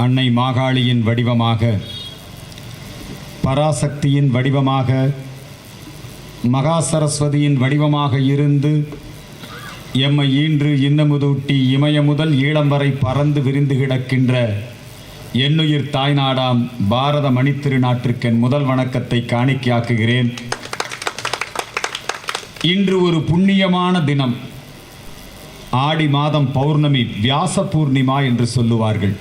அன்னை மாகாளியின் வடிவமாக, பராசக்தியின் வடிவமாக, மகா சரஸ்வதியின் வடிவமாக இருந்து எம்மை ஈன்று இன்னமுதூட்டி இமய முதல் ஈழம் வரை பறந்து விரிந்து கிடக்கின்ற என்னுயிர் தாய்நாடாம் பாரத மணித்திருநாட்டிற்கென் முதல் வணக்கத்தை காணிக்கையாக்குகிறேன். இன்று ஒரு புண்ணியமான தினம். ஆடி மாதம் பௌர்ணமி, வியாச பூர்ணிமா என்று சொல்லுவார்கள்.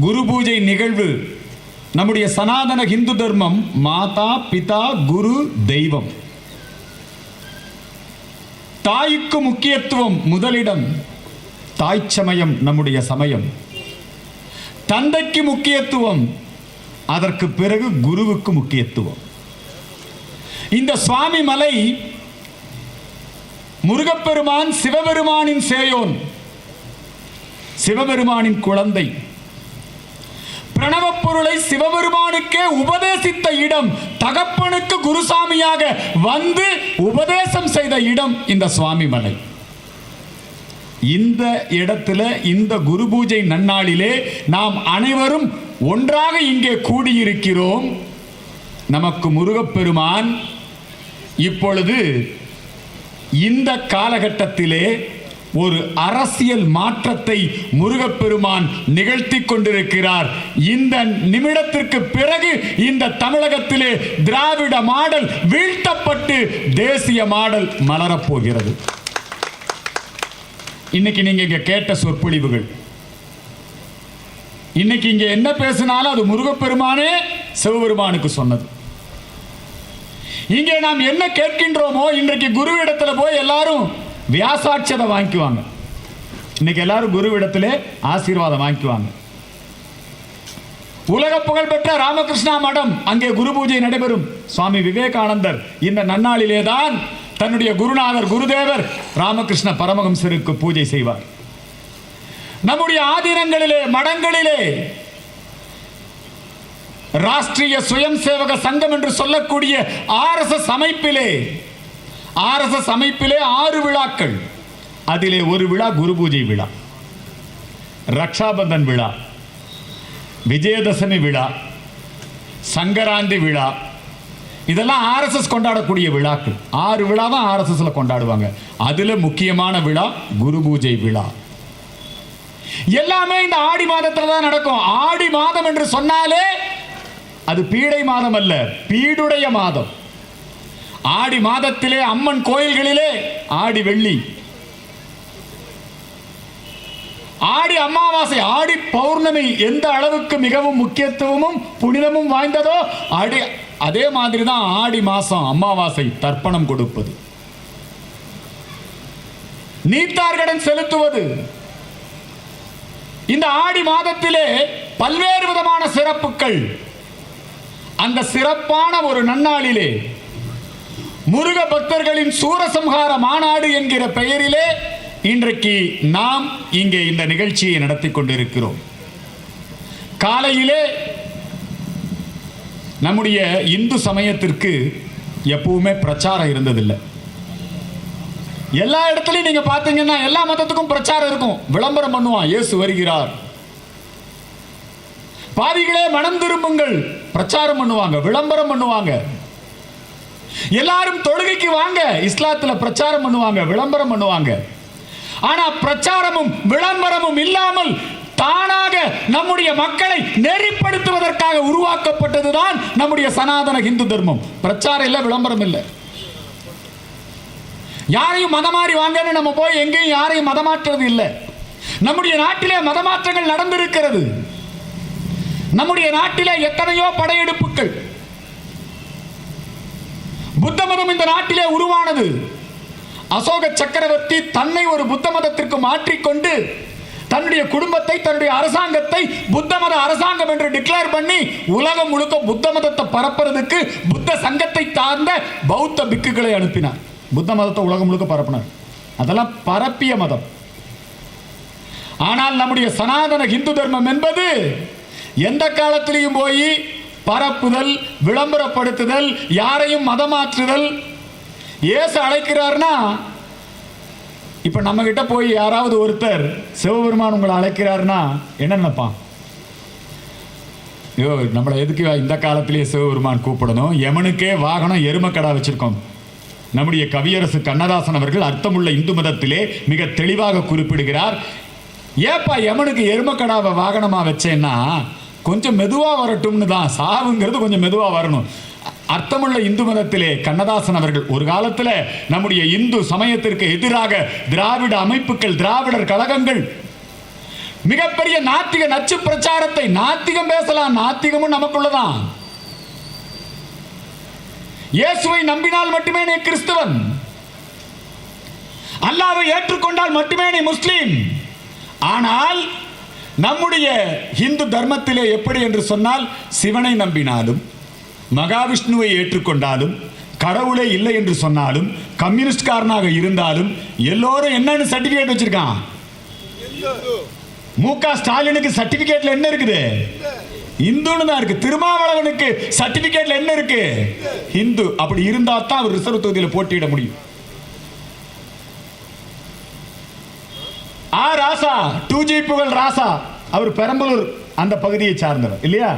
குரு பூஜை நிகழ்வு. நம்முடைய சனாதன இந்து தர்மம் மாதா பிதா குரு தெய்வம். தாய்க்கு முக்கியத்துவம் முதலிடம். தாய் சமயம் நம்முடைய சமயம். தந்தைக்கு முக்கியத்துவம், அதற்கு பிறகு குருவுக்கு முக்கியத்துவம். இந்த சுவாமி மலை முருகப்பெருமான் சிவபெருமானின் சேயோன், சிவபெருமானின் குழந்தை. பிரணவ பொருளை சிவபெருமானுக்கே உபதேசித்த இடம், தகப்பனுக்கு குருசாமியாக வந்து உபதேசம் செய்த இடம் இந்த சுவாமி மலை. இந்த இடத்துல இந்த குரு பூஜை நன்னாளிலே நாம் அனைவரும் ஒன்றாக இங்கே கூடியிருக்கிறோம். நமக்கு முருகப்பெருமான் இப்பொழுது இந்த காலகட்டத்திலே ஒரு அரசியல் மாற்றத்தை முருகப்பெருமான் நிகழ்த்தி கொண்டிருக்கிறார். இந்த நிமிடத்திற்கு பிறகு இந்த தமிழகத்திலே திராவிட மாடல் வீழ்த்தப்பட்டு தேசிய மாடல் மலரப்போகிறது. இன்னைக்கு நீங்க இங்க கேட்ட சொற்பொழிவுகள், இன்னைக்கு இங்க என்ன பேசினாலும் அது முருகப்பெருமானே சிவபெருமானுக்கு சொன்னது. இங்கே நாம் என்ன கேட்கின்றோமோ, இன்றைக்கு குருவிடத்துல போய் எல்லாரும் வியாசாட்சதை வாங்கிக்குவாங்க. இன்னைக்கு எல்லாரும் குருவிடத்திலே ஆசீர்வாதம் வாங்கிக்குவாங்க. உலக புகழ்பெற்ற ராமகிருஷ்ணா மடம், அங்கே குரு பூஜை நடைபெறும். சுவாமி விவேகானந்தர் இந்த நன்னாளிலே தான் தன்னுடைய குருநாதர் குருதேவர் ராமகிருஷ்ண பரமஹம்சருக்கு பூஜை செய்வார். நம்முடைய ஆதீனங்களிலே, மடங்களிலே ராஷ்டிரிய சுயம் சேவக சங்கம் என்று சொல்லக்கூடிய RSS அமைப்பிலே 6 விழாக்கள். அதிலே ஒரு விழா குரு பூஜை விழா, ரக்ஷாபந்தன் விழா, விஜயதசமி விழா, சங்கராந்தி விழா. இதெல்லாம் RSS கொண்டாடக்கூடிய விழாக்கள். 6 விழா தான் RSSல கொண்டாடுவாங்க. அதுல முக்கியமான விழா குரு பூஜை விழா. எல்லாமே இந்த ஆடி மாதத்துல தான் நடக்கும். ஆடி மாதம் என்று சொன்னாலே அது பீடை மாதம் அல்ல, பீடுடைய மாதம். ஆடி மாதத்திலே அம்மன் கோயில்களிலே ஆடி வெள்ளி, ஆடி அமாவாசை, ஆடி பௌர்ணமி எந்த அளவுக்கு மிகவும் முக்கியத்துவமும் புனிதமும் வாய்ந்ததோ அதே மாதிரி தான் ஆடி மாசம் அமாவாசை தர்ப்பணம் கொடுப்பது, நீத்தார்கடன் செலுத்துவது. இந்த ஆடி மாதத்திலே பல்வேறு விதமான சிறப்புகள். அந்த சிறப்பான ஒரு நன்னாளிலே முருக பக்தர்களின் சூரசம்ஹார மாநாடு என்கிற பெயரிலே இன்றைக்கு நாம் இங்கே இந்த நிகழ்ச்சியை நடத்தி கொண்டிருக்கிறோம். காலையிலே நம்முடைய இந்து சமயத்திற்கு எப்பவுமே பிரச்சாரம் இருந்ததில்லை. எல்லா இடத்துலையும் நீங்க பார்த்தீங்கன்னா எல்லா மதத்துக்கும் பிரச்சாரம் இருக்கும். விளம்பரம் பண்ணுவான், இயேசு வருகிறார், பாவிகளே மனம் திரும்புங்கள், பிரச்சாரம் பண்ணுவாங்க, விளம்பரம் பண்ணுவாங்க. எல்லாரும் தொழுகைக்கு வாங்க, இஸ்லாத்துல பிரச்சாரம் பண்ணுவாங்க, விளம்பரம் பண்ணுவாங்க. ஆனா பிரச்சாரமும் விளம்பரமும் இல்லாமல் தானாக நம்முடைய மக்களை நெறிப்படுத்துவதற்காக உருவாக்கப்பட்டதுதான் நம்முடைய சனாதன இந்து தர்மம். பிரச்சாரம் இல்லை, விளம்பரம் இல்லை. யாரையும் மதமாறி வாங்கன்னு நம்ம போய் எங்கேயும் யாரையும் மதமாற்றுறது இல்லை. நம்முடைய நாட்டிலே மதமாற்றங்கள் நடந்திருக்கிறது. நம்முடைய நாட்டிலே எத்தனையோ படையெடுப்புகள். புத்த மதம் இந்த நாட்டிலே உருவானது. அசோக சக்கரவர்த்தி தன்னை ஒரு புத்த மதத்திற்கு மாற்றிக்கொண்டு தன்னுடைய குடும்பத்தை, தன்னுடைய அரசாங்கத்தை புத்த மத அரசாங்கம் என்று டிக்ளேர் பண்ணி உலகம் முழுக்க புத்த மதத்தை பரப்புறதுக்கு புத்த சங்கத்தை சார்ந்த பௌத்த பிக்குகளை அனுப்பினார். புத்த மதத்தை உலகம் முழுக்க பரப்பினார். அதெல்லாம் பரப்பிய மதம். ஆனால் நம்முடைய சனாதன இந்து தர்மம் என்பது எந்த காலத்திலையும் போய் பரப்புதல், விளம்பரப்படுத்துதல், யாரையும் மதமாற்றுதல். இயேசு அழைக்கிறார்னா இப்ப நம்ம கிட்ட போய் யாராவது ஒருத்தர் சிவபெருமான் உங்களை அழைக்கிறாருன்னா என்ன நினைப்பான்? ஐயோ, நம்மளை எதுக்கு இந்த காலத்திலேயே சிவபெருமான் கூப்பிடணும்? யமனுக்கே வாகனம் எருமக்கடா வச்சிருக்கோம். நம்முடைய கவியரசு கண்ணதாசன் அவர்கள் அர்த்தமுள்ள இந்து மதத்திலே மிக தெளிவாக குறிப்பிடுகிறார். ஏப்பா யமனுக்கு எருமக்கடாவை வாகனமா வச்சேன்னா கொஞ்சம் மெதுவா வரட்டும்னு தான். சாவுங்கிறது கொஞ்சம் மெதுவா வரணும். அர்த்தமுள்ள இந்து மதத்திலே கண்ணதாசன் அவர்கள் ஒரு காலத்துல நம்முடைய இந்து சமயத்திற்கு எதிராக திராவிட அமைப்புகள், திராவிடர் கழகங்கள் மிகப்பெரிய நாத்திக நச்சு பிரச்சாரத்தை, நாத்திகம் பேசலாம், நாத்திகமும் நமக்குள்ளதான். இயேசுவை நம்பினால் மட்டுமே நீ கிறிஸ்தவன், அல்லாஹ்வை ஏற்றுக்கொண்டால் மட்டுமே நீ முஸ்லீம். ஆனால் நம்முடைய இந்து தர்மத்திலே எப்படி என்று சொன்னால், சிவனை நம்பினாலும் மகாவிஷ்ணுவை ஏற்றுக்கொண்டாலும் கடவுளே இல்லை என்று சொன்னாலும் கம்யூனிஸ்ட்காரனாக இருந்தாலும் எல்லோரும் என்னன்னு சர்டிபிகேட் வச்சிருக்கான். மு.க. ஸ்டாலினுக்கு சர்டிபிகேட்ல என்ன இருக்குது? இந்துன்னு தான் இருக்கு. திருமாவளவனுக்கு சர்டிபிகேட்ல என்ன இருக்கு? இந்து. அப்படி இருந்தா தான் அவர் ரிசர்வ் தொகுதியில் போட்டியிட முடியும். ராசா 2G புகழ் ராசா, அவர் பெரம்பலூர் அந்த பகுதியை சார்ந்தவர் இல்லையா?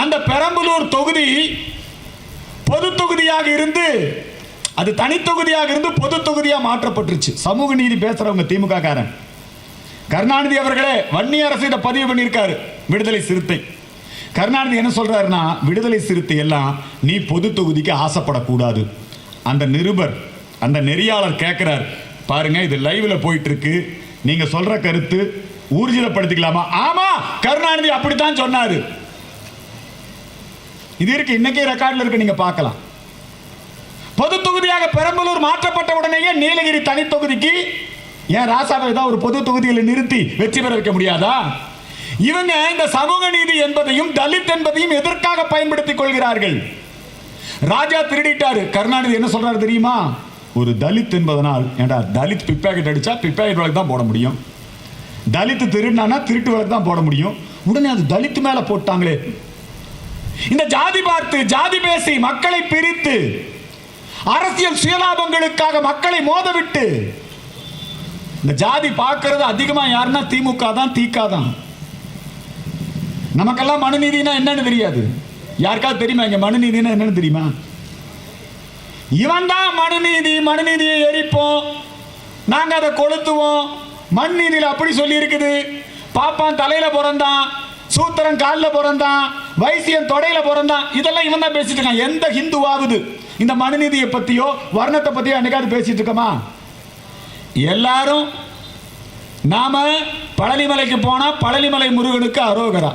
அந்த பெரம்பலூர் தொகுதி பொது தொகுதியாக இருந்து அது தனி தொகுதியாக இருந்து பொது தொகுதியாக மாற்றப்பட்டுருச்சு. சமூக நீதி பேசுறவங்க திமுக காரன் கருணாநிதி அவர்களே வன்னி அரசு இதை பதிவு பண்ணியிருக்காரு. விடுதலை சிறுத்தை கருணாநிதி என்ன சொல்றாருன்னா, விடுதலை சிறுத்தை எல்லாம் நீ பொது தொகுதிக்கு ஆசைப்படக்கூடாது. அந்த நிருபர், அந்த நெறியாளர் கேட்கிறார், பாருங்க இது லைவ்ல போயிட்டு இருக்கு, நீங்க சொல்ற கருத்து ஊர்ஜிதப்படுத்திக்கலாமா? ஆமா, கருணாநிதி அப்படித்தான் சொன்னாரு. இது இருக்கு, இன்னைக்கே ரெக்கார்ட்ல இருக்கு, நீங்க பார்க்கலாம். பொது தொகுதியாக பெரம்பலூர் மாற்றப்பட்ட உடனேயே நீலகிரி தனி தொகுதிக்கு ஏன் ராசாவை தான் ஒரு பொது தொகுதியில் நிறுத்தி வெற்றி பெற வைக்க முடியாதா? இவங்க இந்த சமூக நீதி என்பதையும் தலித் என்பதையும் எதற்காக பயன்படுத்திக் கொள்கிறார்கள்? ராஜா திருடிட்டாரு. கருணாநிதி என்ன சொல்றாரு தெரியுமா? ஒரு தலித் என்பதனால், ஏண்டா தலித் பிப்பாக்கெட் அடிச்சா பிப்பாக்கெட் வழக்கு தான் போட முடியும், தலித் திருடினா திருட்டு வழக்கு தான் போட முடியும். உடனே அது தலித் மேல போட்டாங்களே. இந்த ஜாதி பார்த்து, ஜாதி பேசி மக்களை பிரித்து அரசியல் சுயலாபங்களுக்காக மக்களை மோதவிட்டு இந்த ஜாதி பார்க்கிறது அதிகமா யாருன்னா திமுக தான், திக தான். நமக்கெல்லாம் மனுநீதினா என்னன்னு தெரியாது. யாருக்காவது தெரியுமா இங்க மனுநீதினா என்னன்னு தெரியுமா? இவன் தான் மனுநீதி, மனுநீதியை எரிப்போம், நாங்க அதை கொளுத்துவோம். மண் நீதியில் அப்படி சொல்லி இருக்குது. பாப்பான் தலையில பிறந்தான், சூத்திரன் காலில் பிறந்தான், வைசியன் தொடையில பிறந்தான். இதெல்லாம் இவன் தான் பேசிட்டு இருக்கான். எந்த ஹிந்துவாவது இந்த மனுநீதியை பத்தியோ வர்ணத்தை பத்தியோ என்னைக்காவது பேசிட்டு இருக்கோமா? எல்லாரும் நாம பழனிமலைக்கு போனா பழனிமலை முருகனுக்கு அரோகரா,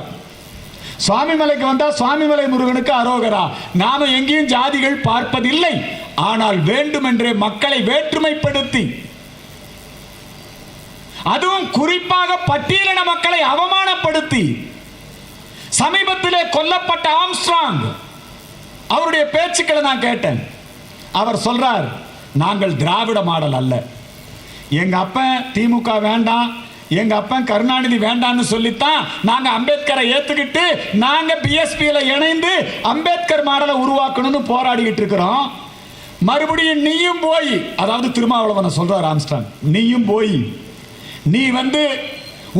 சுவாமிமலைக்கு வந்தா சுவாமிமலை முருகனுக்கு அரோகரா. நாம எங்கேயும் ஜாதிகள் பார்ப்பதில்லை. ஆனால் வேண்டுமென்றே மக்களை வேற்றுமைப்படுத்தி, அதுவும் குறிப்பாக பட்டியலின மக்களை அவமானப்படுத்தி, சமீபத்திலே கொல்லப்பட்ட ஆம்ஸ்ட்ராங் அவருடைய பேச்சுக்களை நான் கேட்டேன். அவர் சொல்றார், நாங்கள் திராவிட மாடல் அல்ல, எங்க அப்பன் திமுக வேண்டாம், எங்க அப்பன் கருணாநிதி வேண்டாம்னு சொல்லித்தான் நாங்க அம்பேத்கரை ஏத்துக்கிட்டு நாங்க பிஎஸ்பியில இணைந்து அம்பேத்கர் மாடலை உருவாக்கணும்னு போராடிக்கிட்டு இருக்கிறோம். மறுபடியும் நீயும் போய், அதாவது திருமாவளவனை சொல்றார் ஆம்ஸ்ட்ராங், நீயும் போய் நீ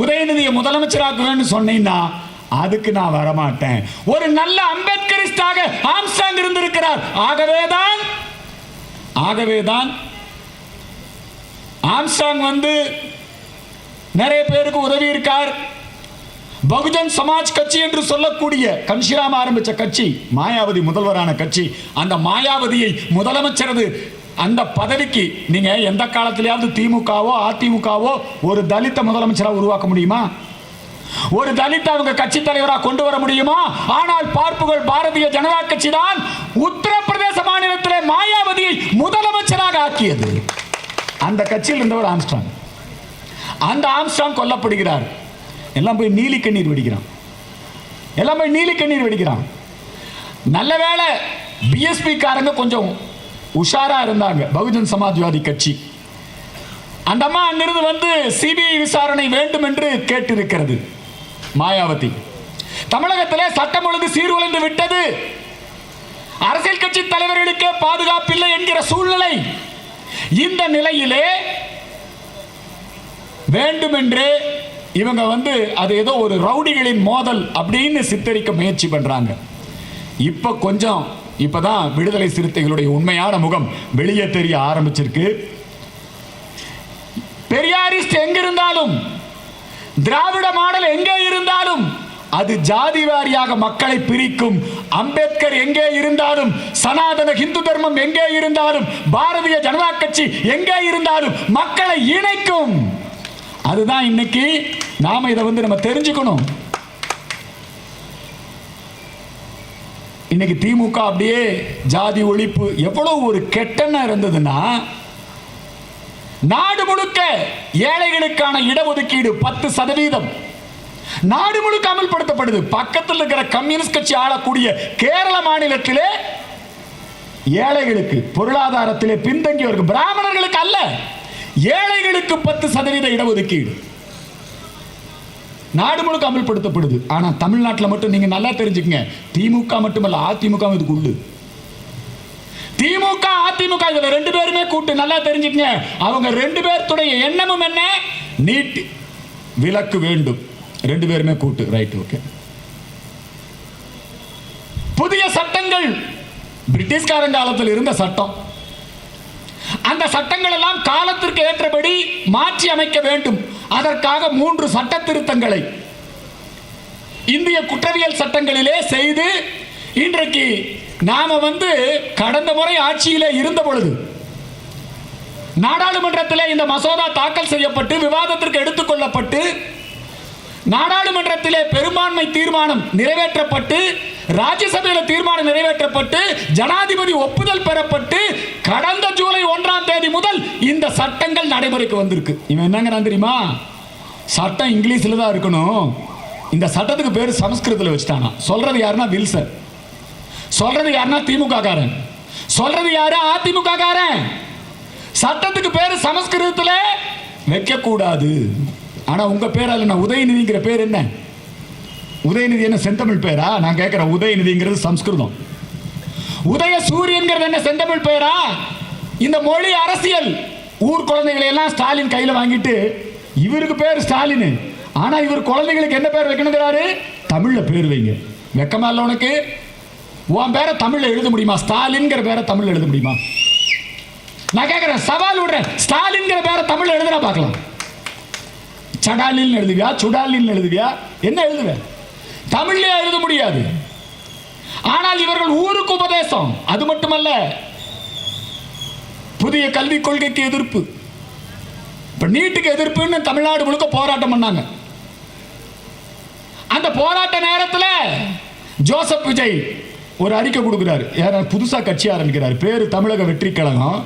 உதயநிதியை முதலமைச்சராக்குவேன்னு சொன்னீங்கன்னா அதுக்கு நான் வரமாட்டேன். ஒரு நல்ல அம்பேத்கரிஸ்டாக ஆம்ஸ்ட்ராங் இருந்திருக்கிறார். ஆகவேதான் ஆம்ஸ்ட்ராங் நிறைய பேருக்கு உதவி இருக்கார். பகுஜன் சமாஜ் கட்சி என்று சொல்லக்கூடிய கன்ஷிராம் ஆரம்பிச்ச கட்சி, மாயாவதி முதல்வரான கட்சி. அந்த மாயாவதியை முதலமைச்சரது அந்த பதவிக்கு நீங்க எந்த காலத்திலேயாவது திமுகவோ அதிமுகவோ ஒரு தலித்த முதலமைச்சராக உருவாக்க முடியுமா? ஒரு தலித் அவங்க கட்சி தலைவராக கொண்டு வர முடியுமா? ஆனால் பார்ப்புகள் பாரதிய ஜனதா கட்சி தான் உத்தரப்பிரதேச மாநிலத்திலே மாயாவதியை முதலமைச்சராக ஆக்கியது. அந்த கட்சியில் இருந்தவர் ஆம்ஸ்ட்ராங். அந்த ஆம்ஸ்ட்ராங் கொல்லப்படுகிறார். எல்லாம் போய் நீலி கண்ணீர் வெடிக்கிறான். நல்ல வேளை பிஎஸ்பி காரங்க கொஞ்சம் உஷாரா இருந்தாங்க, பகுஜன் சமாஜ்வாதி கட்சி. அந்த அம்மா அங்கிருந்து சிபிஐ விசாரணை வேண்டும் என்று கேட்டிருக்கிறது. மாயாவதி தமிழகத்திலே சட்டம் ஒழுங்கு சீர்குலைந்து விட்டது, அரசியல் கட்சி தலைவர்களுக்கே பாதுகாப்பில்லை என்கிற சூழ்நிலை. இந்த நிலையிலே வேண்டுமென்றே இவங்க அது ஏதோ ஒரு ரவுடிகளின் மோதல் அப்படின்னு சித்தரிக்க முயற்சி பண்றாங்க. இப்பதான் விடுதலை சிறுத்தைகளுடைய உண்மையான முகம் வெளியே தெரிய ஆரம்பிச்சிருக்கு. பெரியாரிஸ்ட் எங்க இருந்தாலும், திராவிட மாடல் எங்கே இருந்தாலும் அது ஜாதி வாரியாக மக்களை பிரிக்கும். அம்பேத்கர் எங்கே இருந்தாலும், சனாதன இந்து தர்மம் எங்கே இருந்தாலும், பாரதிய ஜனதா கட்சி எங்கே இருந்தாலும் மக்களை இணைக்கும். அதுதான் இன்னைக்கு நாம இதை நம்ம தெரிஞ்சுக்கணும். இன்னைக்கு திமுக அப்படியே ஜாதி ஒழிப்பு எவ்வளவு ஒரு கெட்டெண்ணம் இருந்ததுன்னா, நாடு முழுக்க ஏழைகளுக்கான இடஒதுக்கீடு 10% நாடு முழுக்க அமல்படுத்தப்படுது. பக்கத்தில் இருக்கிற கம்யூனிஸ்ட் கட்சி ஆளக்கூடிய கேரள மாநிலத்திலே ஏழைகளுக்கு, பொருளாதாரத்திலே பின்தங்கியவர்கள், பிராமணர்களுக்கு அல்ல, ஏழைகளுக்கு 10% இடஒதுக்கீடு நாடு முழுக்க அமல்படுத்தப்படுது. ஆனா தமிழ்நாட்டில் மட்டும் நீங்க நல்லா தெரிஞ்சுக்கங்க, திமுக மட்டுமல்ல அதிமுக இதுக்குள்ளு. திமுக அதிமுக இதுல 2 பேருமே கூட்டு நல்லா தெரிஞ்சுக்கங்க. அவங்க 2 பேருடைய எண்ணமும் என்ன? நீட் விலக்கு வேண்டும். 2 பேருமே கூட்டு. Right, okay. புதிய சட்டங்கள் பிரிட்டிஷ்காரன் காலத்தில் இருந்த சட்டம், அந்த சட்டங்கள் எல்லாம் காலத்திற்கு ஏற்றபடி மாற்றி அமைக்க வேண்டும். அதற்காக 3 சட்ட திருத்தங்களை இந்திய குற்றவியல் சட்டங்களிலே செய்து, இன்றைக்கு நாம கடந்த முறை ஆட்சியிலே இருந்த பொழுது நாடாளுமன்றத்திலே இந்த மசோதா தாக்கல் செய்யப்பட்டு விவாதத்திற்கு எடுத்துக்கொள்ளப்பட்டு, நாடாளுமன்றத்திலே பெரும்பான்மை தீர்மானம் நிறைவேற்றப்பட்டு, ராஜ்யசபையில் தீர்மானம் நிறைவேற்றப்பட்டு, ஜனாதிபதி ஒப்புதல் பெறப்பட்டு, கடந்த ஜூலை 1ஆம் தேதி முதல் இந்த சட்டங்கள் நடைமுறைக்கு வந்திருக்கு. இவன் என்னங்கிறான் தெரியுமா? சட்டம் இங்கிலீஷ்ல தான் இருக்கணும், இந்த சட்டத்துக்கு பேர் சமஸ்கிருதத்தில் வச்சுட்டானா. சொல்றது யாருன்னா வில்சன், சொல்றது யாருன்னா திமுக காரன், சொல்றது யாரு அதிமுக காரன். சட்டத்துக்கு பேர் சமஸ்கிருதத்தில் வைக்க கூடாது. ஆனா உங்க பேர் அல்ல, உதயநிதிங்கிற பேர் என்ன? உதயநிதி என்ன செந்தமிழ் பேரா? நான் கேட்கிறேன். உதயநிதிங்கிறது சம்ஸ்கிருதம். உதய சூரியன்கிறது என்ன செந்தமிழ் பேரா? இந்த மொழி அரசியல். ஊர் குழந்தைகளை எல்லாம் ஸ்டாலின் கையில வாங்கிட்டு, இவருக்கு பேர் ஸ்டாலின், ஆனா இவர் குழந்தைகளுக்கு என்ன பேர் வைக்கணுங்கிறாரு? தமிழ்ல பேர் வைங்க. வெக்கமா இல்ல உனக்கு? உன் பேரை தமிழ்ல எழுத முடியுமா? ஸ்டாலின்ங்கிற பேரை தமிழ்ல எழுத முடியுமா? நான் கேட்கிறேன், சவால் விடுறேன். ஸ்டாலின்ங்கிற பேரை தமிழ்ல எழுதுனா பார்க்கலாம். சடாலின் எழுதுவியா, சுடாலின் எழுதுவியா, என்ன எழுதுவ? தமிழ்லயே எழுத முடியாது. ஆனால் இவர்கள் ஊருக்கு உபதேசம். அது மட்டுமல்ல, புதிய கல்விக் கொள்கைக்கு எதிர்ப்பு, இப்ப நீட்டுக்கு எதிர்ப்புன்னு தமிழ்நாடு முழுக்க போராட்டம் பண்ணாங்க. அந்த போராட்ட நேரத்தில் ஜோசப் விஜய் ஒரு அறிக்கை கொடுக்கிறாரு. புதுசா கட்சி ஆரம்பிக்கிறார், பேரு தமிழக வெற்றி கழகம்.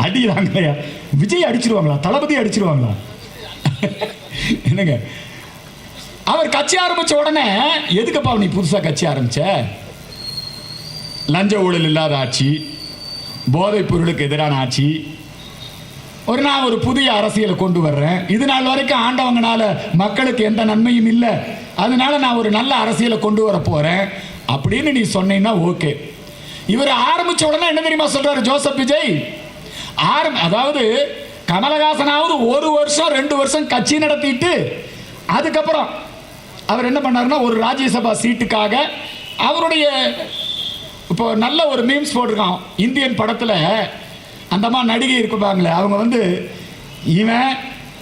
அடிக்கிறாங்க. விஜய் அடிச்சிருவாங்களா? தளபதி அடிச்சிருவாங்களா? என்னங்க, அவர் கட்சி ஆரம்பிச்ச உடனே, எதுக்குப்பா நீ புதுசா கட்சி ஆரம்பிச்ச? லஞ்ச ஊழல் இல்லாத ஆட்சி, போதைப் பொருளுக்கு எதிரான ஆட்சி, நான் ஒரு புதிய அரசியலை கொண்டு வர்றேன், இது நாள் வரைக்கும் ஆண்டவங்கனால மக்களுக்கு எந்த நன்மையும் இல்லை, அதனால நான் ஒரு நல்ல அரசியலை கொண்டு வர போறேன் அப்படின்னு நீ சொன்னீங்கன்னா ஓகே. இவர் ஆரம்பிச்ச உடனே என்ன தெரியுமா சொல்றாரு ஜோசப் விஜய்? அதாவது கமலஹாசனாவது 1 வருஷம் 2 வருஷம் கட்சி நடத்திட்டு, அதுக்கப்புறம் அவர் என்ன பண்ணாருன்னா, ஒரு ராஜ்யசபா சீட்டுக்காக அவருடைய, இப்போ நல்ல ஒரு மீம்ஸ் போட்டிருக்கான் இந்தியன் படத்தில், அந்தமா நடிகை இருப்பாங்களே, அவங்க இவன்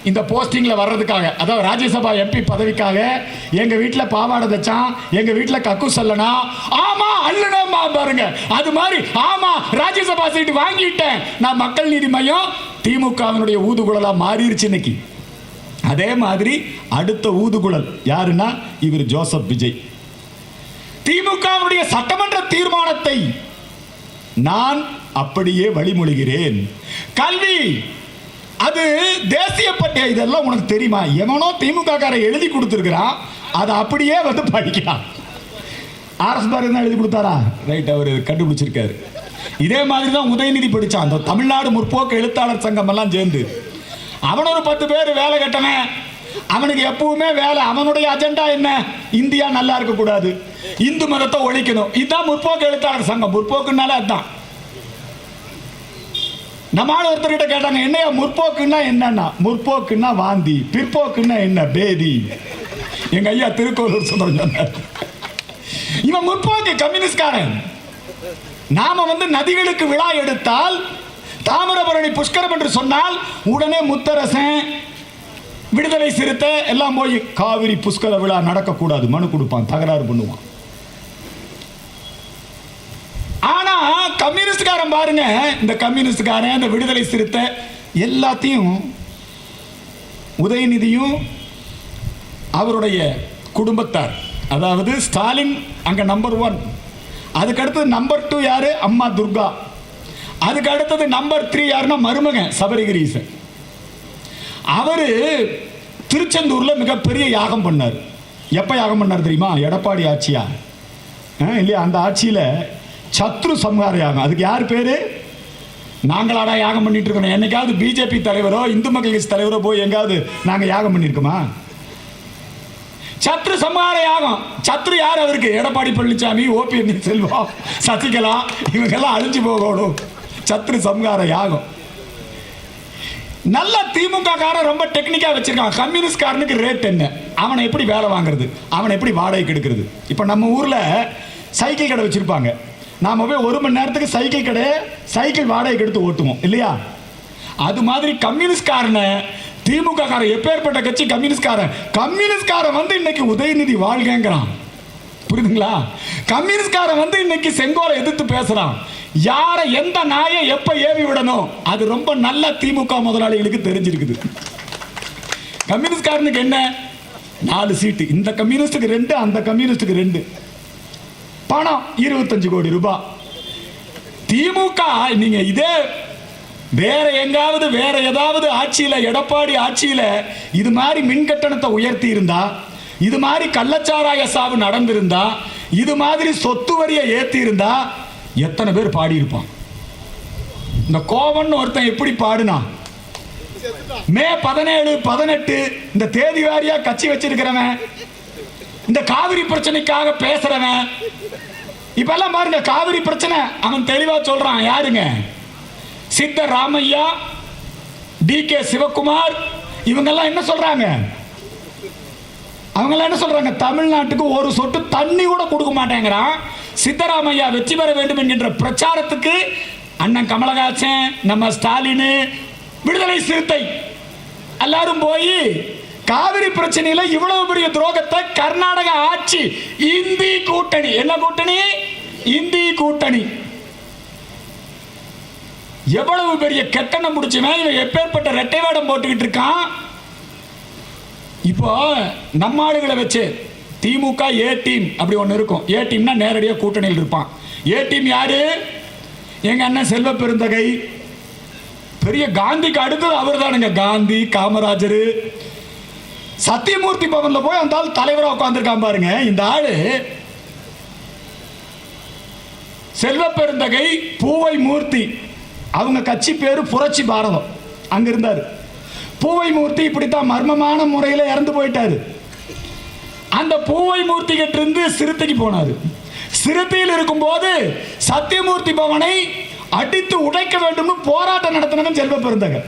இந்த போஸ்டிங்ல வர்றதுக்காக, அதாவது ராஜ்யசபா எம்பி பதவிக்காக எங்க வீட்டில் பாவாடை தச்சான், எங்க வீட்டில் கக்கு சொல்லனா, ஆமா அல்லனா பாருங்க, அது மாதிரி ஆமா ராஜ்யசபா சீட்டு வாங்கிட்டேன் நான். மக்கள் நீதி மையம் திமுகவினுடைய ஊதுகுழலா மாறிடுச்சு இன்னைக்கு. அதே மாதிரி அடுத்த ஊதுகுழல் யாருன்னா இவர் ஜோசப் விஜய். திமுகவினுடைய சட்டமன்ற தீர்மானத்தை நான் அப்படியே வழிமொழிகிறேன். கல்வி அது தேசிய பட்டியல், இதெல்லாம் உனக்கு தெரியுமா? எவனோ திமுக காரை எழுதி கொடுத்துருக்கிறான், அதை அப்படியே படிக்கிறான். ஆர்எஸ் பாரதி எழுதி கொடுத்தாரா? ரைட், அவர் கண்டுபிடிச்சிருக்காரு. இதே மாதிரி தான் உதயநிதி படிச்சான். அந்த தமிழ்நாடு முற்போக்கு எழுத்தாளர் சங்கம் எல்லாம் சேர்ந்து அவன் ஒரு 10 பேர் வேலை கட்டவன். அவனுக்கு எப்பவுமே வேலை, அவனுடைய அஜெண்டா என்ன? இந்தியா நல்லா இருக்க கூடாது, இந்து மதத்தை ஒழிக்கணும். இதுதான் முற்போக்கு எழுத்தாளர் சங்கம். முற்போக்குனால அதுதான். நம்ம ஆள் ஒருத்தர்கிட்ட கேட்டாங்க, என்னையா முற்போக்குன்னா என்னன்னா? முற்போக்குன்னா வாந்தி, பிற்போக்குன்னா என்ன? பேதி. எங்க ஐயா திருக்கோளூர் சுந்தரம் சொன்னார். இவன் முற்போக்கு கம்யூனிஸ்ட்காரன். நாம நதிகளுக்கு விழா எடுத்தால், தாமிரபரணி புஷ்கரம் என்று சொன்னால் உடனே முத்தரசன், விடுதலை சிறுத்தை எல்லாம் போய் காவிரி புஷ்கர விழா நடக்கக்கூடாது மனு கொடுப்பான், தகராறு பண்ணுவான். ஆனா கம்யூனிஸ்ட்காரன் பாருங்க, இந்த கம்யூனிஸ்ட்காரன், இந்த விடுதலை சிறுத்தை எல்லாத்தையும் உதயநிதியும் அவருடைய குடும்பத்தார், அதாவது ஸ்டாலின் அங்க நம்பர் 1, அதுக்கு அடுத்தது நம்பர் 2 யாரு? அம்மா துர்கா. அதுக்கு அடுத்தது நம்பர் 3 யாருன்னா மருமகன் சபரிகிரீசன். அவரு திருச்செந்தூர்ல மிகப்பெரிய யாகம் பண்ணார். எப்ப யாகம் பண்ணார் தெரியுமா? எடப்பாடி ஆட்சியா இல்லையா? அந்த ஆட்சியில சத்ரு சம்ஹார யாகம். அதுக்கு யார் பேரு? நாங்களாடா யாகம் பண்ணிட்டு இருக்கோம். என்னைக்காவது பிஜேபி தலைவரோ இந்து மக்கள் கட்சி தலைவரோ போய் எங்காவது நாங்க யாகம் பண்ணிருக்கோமா? சத்ரு சம்ஹார யாகம். சத்ரு யார்? அவருக்கு எடப்பாடி பழனிசாமி, ஓபிஎஸ் செல்வம், சசிகலா, இவங்கெல்லாம் அழிஞ்சு போகணும். சத்ரு சம்ஹார யாகம். நல்ல திமுக காரன் ரொம்ப டெக்னிக்கா வச்சிருக்கான். கம்யூனிஸ்ட் காரனுக்கு ரேட் என்ன? அவனை எப்படி வேலை வாங்குறது? அவனை எப்படி வாடகைக்கு எடுக்கிறது? இப்ப நம்ம ஊர்ல சைக்கிள் கடை வச்சிருப்பாங்க. நாம போய் 1 மணி நேரத்துக்கு சைக்கிள் கடை, சைக்கிள் வாடகைக்கு எடுத்து ஓட்டுவோம் இல்லையா? அது மாதிரி கம்யூனிஸ்ட் காரனை திமுக காரன், எப்பேற்பட்ட கட்சி கம்யூனிஸ்ட்காரன், கம்யூனிஸ்ட்காரன் இன்னைக்கு உதயநிதி வாழ்கிறான். புரியுதுங்களா? கம்யூனிஸ்ட்காரன் இன்னைக்கு செங்கோலை எதிர்த்து பேசுறான். யாரை, எந்த நாயை எப்ப ஏவி விடணும் அது ரொம்ப நல்ல திமுக முதலாளிகளுக்கு தெரிஞ்சிருக்குது. கம்யூனிஸ்ட்காரனுக்கு என்ன? 4 சீட்டு. இந்த கம்யூனிஸ்டுக்கு 2, அந்த கம்யூனிஸ்டுக்கு 2. பணம் 25 கோடி ரூபாய். திமுக நீங்க இதே வேற எங்காவது வேற ஏதாவது ஆட்சியில, எடப்பாடி ஆட்சியில இது மாதிரி மின் கட்டணத்தை உயர்த்தி இருந்தா, இது மாதிரி கள்ளச்சாராய சாவு நடந்திருந்தா, இது மாதிரி சொத்து வரியை ஏத்தி இருந்தா எத்தனை பேர் பாடி இருப்பான்? இந்த கோவன் ஒருத்தன் எப்படி பாடுனா, மே 17, 18 இந்த தேதி வாரியா கட்சி வச்சிருக்கிறவன், இந்த காவிரி பிரச்சனைக்காக பேசுறவன். இப்ப எல்லாம் பாருங்க, காவிரி பிரச்சனை அவன் தெளிவா சொல்றான். யாருங்க? சித்தராமையா, டி.கே. சிவகுமார், இவங்கெல்லாம் என்ன சொல்றாங்க? அவங்கெல்லாம் என்ன சொல்றாங்க? தமிழ்நாட்டுக்கு ஒரு சொட்டு தண்ணி கூட கொடுக்க மாட்டேங்கிறான். சித்தராமையா வெற்றி பெற வேண்டும் என்கின்ற பிரச்சாரத்துக்கு அண்ணன் கமலஹாசன், நம்ம ஸ்டாலின், விடுதலை சிறுத்தை எல்லாரும் போய் காவிரி பிரச்சனையில இவ்வளவு பெரிய துரோகத்தை கர்நாடக ஆட்சி, இந்தி கூட்டணி, என்ன கூட்டணி? இந்தி கூட்டணி. எவ்வளவு பெரிய கெட்டணம் முடிச்சுவேன் இவன், எப்பேற்பட்ட ரெட்டை வேடம் போட்டுக்கிட்டு இருக்கான். இப்போ நம்ம ஆளுகளை வச்சு திமுக ஏ டீம் அப்படி ஒன்று இருக்கும். ஏ டீம்னா நேரடியாக கூட்டணியில் இருப்பான். ஏ டீம் யாரு? எங்க அண்ணன் செல்வ பெருந்தகை, பெரிய காந்திக்கு அடுத்தது அவர் தானுங்க. காந்தி, காமராஜர், சத்தியமூர்த்தி பவன்ல போய் அந்த ஆள் தலைவராக உட்கார்ந்துருக்கான் பாருங்க. இந்த ஆளு செல்வ பெருந்தகை, பூவை மூர்த்தி, அவங்க கட்சி பேரு புரட்சி பாரதம், அங்க இருந்தாரு. பூவை மூர்த்தி இப்படித்தான் மர்மமான முறையில் இறந்து போயிட்டாரு. அந்த பூவை மூர்த்தி கிட்ட இருந்து சிறுத்தைக்கு போனாரு. சிறுத்தையில் இருக்கும் போது சத்தியமூர்த்தி பவனை அடித்து உடைக்க வேண்டும் போராட்டம் நடத்தினவன் செல்வ பெருந்தகை.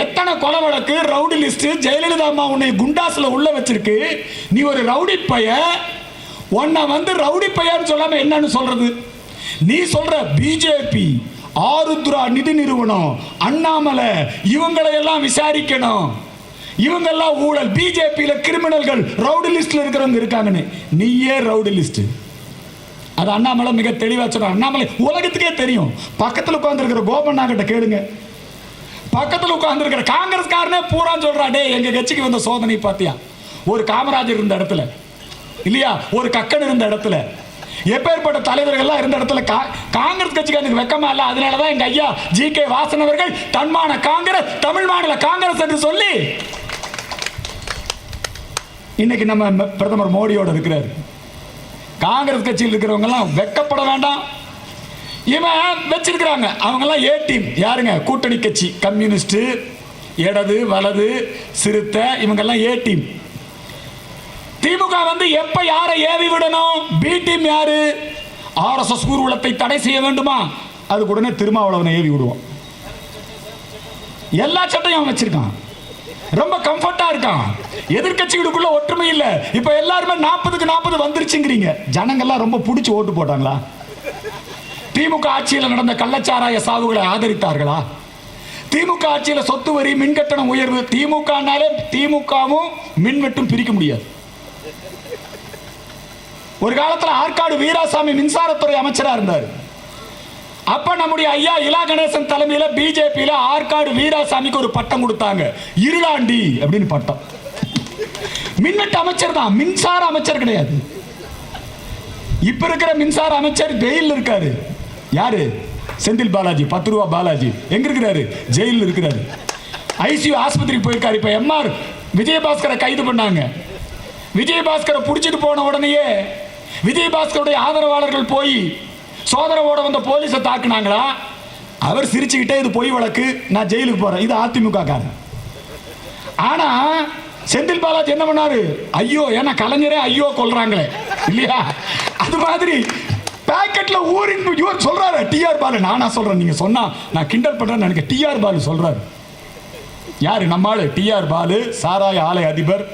எத்தனை கொலை வழக்கு, ரவுடி லிஸ்ட், ஜெயலலிதா அம்மா உன்னை குண்டாஸ்ல உள்ள வச்சிருக்கு. நீ ஒரு ரவுடி பைய, உன்னை ரவுடி பையன்னு சொல்லாம என்னன்னு சொல்றது? நீ சொல்ற பிஜேபி, ஆருத்ரா நிதி நிறுவனம், அண்ணாமலை, இவங்களை எல்லாம் விசாரிக்கணும், இவங்கெல்லாம் ஊழல், பிஜேபியில கிரிமினல்கள், ரவுடி லிஸ்ட்ல இருக்கிறவங்க இருக்காங்கன்னு. நீயே ரவுடி லிஸ்ட். அது அண்ணாமலை மிக தெளிவா சொல்றான். அண்ணாமலை உலகத்துக்கே தெரியும். பக்கத்தில் உட்கார்ந்து இருக்கிற கோபண்ணா கிட்ட கேளுங்க. பக்கத்தில் உட்கார்ந்து இருக்கிற காங்கிரஸ்காரனே பூரா சொல்றா, டே எங்க கட்சிக்கு வந்த சோதனை பாத்தியா? ஒரு காமராஜர் இருந்த இடத்துல இல்லையா, ஒரு கக்கன் இருந்த இடத்துல, எப்பேற்பட்ட தலைவர்கள்லாம் இருந்த இடத்துல காங்கிரஸ் கட்சிக்கு வெக்கமா இல்ல. அதனாலதான் எங்க ஐயா ஜி.கே. வாசன் அவர்கள் தன்மான காங்கிரஸ், தமிழ் மாநில காங்கிரஸ் என்று சொல்லி இன்னைக்கு நம்ம பிரதமர் மோடியோட இருக்கிறார். காங்கிரஸ் கட்சியில் இருக்கிறவங்க எல்லாம் வெக்கப்பட வேண்டாம். இவன் வச்சிருக்கிறாங்க அவங்க எல்லாம் ஏ டீம். யாருங்க? கூட்டணி கட்சி, கம்யூனிஸ்ட், இடது, வலது, சிறுத்தை, இவங்க எல்லாம் ஏ டீம். திமுக எப்ப யாரை ஏவி விடணும்? பி டீம் யாரு? ஆர்எஸ்எஸ் ஊர்வலத்தை தடை செய்ய வேண்டுமா? அதுக்கு உடனே திருமாவளவனை ஏவி விடுவோம். எல்லா சட்டையும் அவன் வச்சிருக்கான், ரொம்ப கம்ஃபர்ட்டா இருக்கான். எதிர்கட்சிகளுக்குள்ள ஒற்றுமை இல்ல. இப்ப எல்லாருமே 40க்கு 40 வந்துருச்சுங்கிறீங்க. ஜனங்கள்லாம் ரொம்ப பிடிச்சி ஓட்டு போட்டாங்களா? திமுக ஆட்சியில் நடந்த கள்ளச்சாராய சாவுகளை ஆதரித்தார்களா? திமுக ஆட்சியில் சொத்து வரி, மின்கட்டணம் உயர்வு, திமுகவும் மின்வெட்டும் பிரிக்க முடியாது. ஒரு காலத்தில் ஆற்காடு வீராசாமி மின்சாரத்துறை அமைச்சரா இருந்தார். அப்ப நம்முடைய ஐயா இலா கணேசன் தலைமையில பிஜேபியில ஆற்காடு வீராசாமிக்கு ஒரு பட்டம் கொடுத்தாங்க, இருளாண்டி அப்படின்னு பட்டம். மின்வெட்டு அமைச்சர் தான், மின்சார அமைச்சர் கிடையாது. இப்ப இருக்கிற மின்சார அமைச்சர் ஜெயிலில் இருக்காரு. யாரு? செந்தில் பாலாஜி, 10 ரூபா பாலாஜி. எங்க இருக்கிறாரு? ஜெயிலில் இருக்கிறாரு. ஐசியூ ஆஸ்பத்திரிக்கு போயிருக்காரு. இப்ப எம்ஆர் விஜயபாஸ்கரை கைது பண்ணாங்க. விஜயபாஸ்கரை பிடிச்சிட்டு போன உடனேயே விஜயபாஸ்கருடைய ஆதரவாளர்கள் போய் சோதரோட வந்த போலீஸை தாக்குனாங்களா? அவர் சிரிச்சுக்கிட்டே இது பொய் வழக்கு, நான் ஜெயிலுக்கு போறேன். இது அதிமுக காரன். ஆனா செந்தில் பாலாஜி என்ன பண்ணாரு? ஐயோ, ஏன்னா கலைஞரே ஐயோ கொல்றாங்களே இல்லையா? அது மாதிரி பாக்கெட்ல ஊரின் இவர் சொல்றாரு. டிஆர் பாலு, நானா சொல்றேன், நீங்க சொன்னா நான் கிண்டல் பண்றேன்னு நினைக்க. டிஆர் பாலு சொல்றாரு. யாரு? நம்ம ஆளு டிஆர் பாலு, சாராய ஆலை அதிபர்.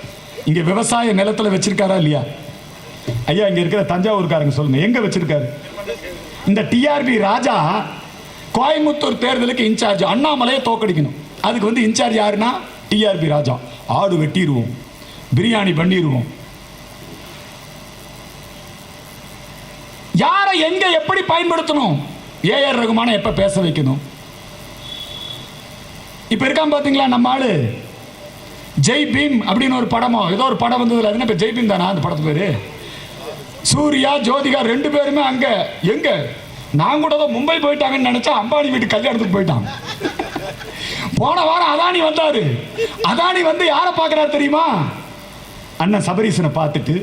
இங்க விவசாய நிலத்துல வச்சிருக்காரா இல்லையா? ஐயா, இங்க இருக்கிற தஞ்சாவூர்காரங்க சொல்லுங்க, எங்க வச்சிருக்காரு? இந்த டிஆர்பி ராஜா கோயம்புத்தூர் தேர்தலுக்கு இன்சார்ஜ். அண்ணாமலையை தோக்கடிக்கணும். அதுக்கு வந்து இன்சார்ஜ் யாருன்னா டிஆர்பி ராஜா. ஆடு வெட்டிடுவோம், பிரியாணி பண்ணிடுவோம். யாரை எங்க எப்படி பயன்படுத்தணும், ஏஆர் ரகுமான எப்ப பேச வைக்கணும். இப்ப இருக்கான் பாத்தீங்களா நம்ம ஆளு ஜெய் பீம் அப்படின்னு ஒரு படமோ ஏதோ ஒரு படம் வந்ததுல, அது என்ன ஜெய் பீம் தானா அந்த படத்து பேரு? சூர்யா ஜோதிகா 2 பேருமே அங்க எங்க, நான் கூட தான் மும்பை போயிட்டாங்கன்னு நினைச்சா அம்பானி வீட்டு கல்யாணத்துக்கு போயிட்டான். போன வாரம் அதானி வந்தாரு. அதானி வந்து யாரை பார்க்கிறாரு தெரியுமா? அண்ணன் சபரீசனை பார்த்துட்டு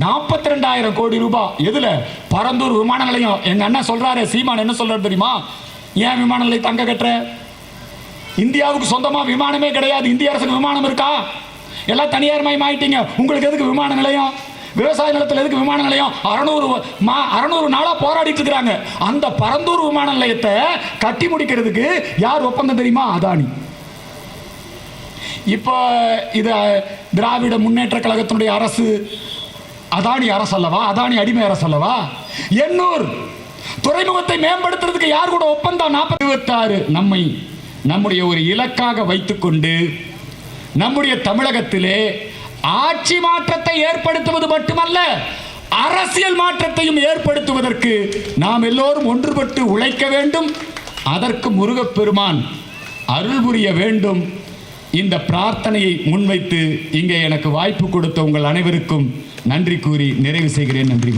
42,000 கோடி ரூபாய். எதுல? பரந்தூர் விமான நிலையம். எங்க அண்ணன் சொல்றாரு, சீமான் என்ன சொல்றாரு தெரியுமா? ஏன் விமான நிலையம் தங்க கட்டுற? இந்தியாவுக்கு சொந்தமா விமானமே கிடையாது. இந்திய அரசுக்கு விமானம் இருக்கா? எல்லாம் தனியார் மயமாயிட்டீங்க. உங்களுக்கு எதுக்கு விமான நிலையம்? விவசாய நிலத்தில் எதுக்கு விமான நிலையம்? 600 நாளா போராடிட்டு இருக்கிறாங்க. அந்த பரந்தூர் விமான நிலையத்தை கட்டி முடிக்கிறதுக்கு யார் ஒப்பந்தம் தெரியுமா? அதானி. இப்போ இது திராவிட முன்னேற்ற கழகத்தினுடைய அரசு. அதானி அரசு அல்லவா? அதானி அடிமை அரசு அல்லவா? எண்ணூர் துறைமுகத்தை மேம்படுத்துறதுக்கு யார் கூட ஒப்பந்தம்? 46 நம்முடைய ஒரு இலக்காக வைத்துக்கொண்டு நம்முடைய தமிழகத்திலே ஆட்சி மாற்றத்தை ஏற்படுத்துவது மட்டுமல்ல, அரசியல் மாற்றத்தையும் ஏற்படுத்துவதற்கு நாம் எல்லோரும் ஒன்றுபட்டு உழைக்க வேண்டும். அதற்கு முருகப்பெருமான் அருள் புரிய வேண்டும். இந்த பிரார்த்தனையை முன்வைத்து இங்கே எனக்கு வாய்ப்பு கொடுத்த உங்கள் அனைவருக்கும் நன்றி கூறி நிறைவு செய்கிறேன். நன்றி.